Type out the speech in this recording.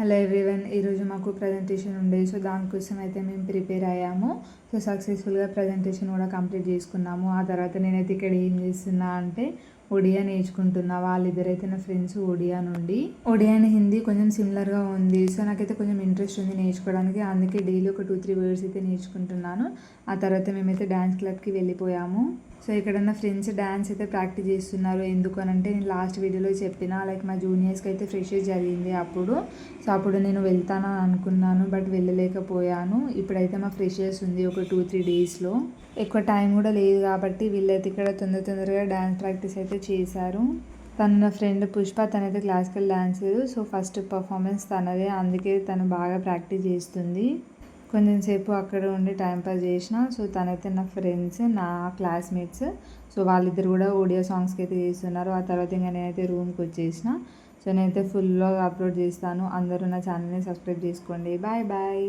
Hello everyone, ఈరోజు మాకు presentation ఉండే. సో దానికోసం అయితే మేము ప్రిపేర్ అయ్యాము. సో సక్సెస్ఫుల్గా ప్రజెంటేషన్ కూడా కంప్లీట్ చేసుకున్నాము. ఆ తర్వాత నేనైతే ఇక్కడ ఏం చేస్తున్నా అంటే ఒడియా నేర్చుకుంటున్నా. వాళ్ళిద్దరైతే నా ఫ్రెండ్స్ ఒడియా నుండి. ఒడియా అండ్ హిందీ కొంచెం సిమిలర్గా ఉంది. సో నాకైతే కొంచెం ఇంట్రెస్ట్ ఉంది నేర్చుకోవడానికి. అందుకే డైలీ ఒక 2-3 వర్డ్స్ అయితే నేర్చుకుంటున్నాను. ఆ తర్వాత మేమైతే డ్యాన్స్ క్లబ్కి వెళ్ళిపోయాము. సో ఇక్కడ నా ఫ్రెండ్స్ డ్యాన్స్ అయితే ప్రాక్టీస్ చేస్తున్నారు. ఎందుకు అనంటే నేను లాస్ట్ వీడియోలో చెప్పిన లైక్ మా జూనియర్స్కి అయితే ఫ్రెషర్స్ జరిగింది అప్పుడు. సో అప్పుడు నేను వెళ్తానని అనుకున్నాను, బట్ వెళ్ళలేకపోయాను. ఇప్పుడైతే మా ఫ్రెషర్స్ ఉంది ఒక 2-3 డేస్లో. ఎక్కువ టైం కూడా లేదు కాబట్టి వీళ్ళైతే ఇక్కడ తొందరగా డ్యాన్స్ ప్రాక్టీస్ అయితే చేశారు. తను నా ఫ్రెండ్ పుష్ప, తనైతే classical dancer. So first performance తనదే, అందుకే తను బాగా ప్రాక్టీస్ చేస్తుంది. కొంచెం సేపు అక్కడ ఉండి టైంపాస్ చేసిన. సో తనైతే నా ఫ్రెండ్స్, నా క్లాస్మేట్స్. సో వాళ్ళిద్దరు కూడా ఒడియా సాంగ్స్కి అయితే చేస్తున్నారు. ఆ తర్వాత ఇంకా నేనైతే రూమ్కి వచ్చేసిన. సో నేనైతే ఫుల్ వ్లాగ్ అప్లోడ్ చేస్తాను. అందరూ నా ఛానల్ని సబ్స్క్రైబ్ చేసుకోండి. Bye bye.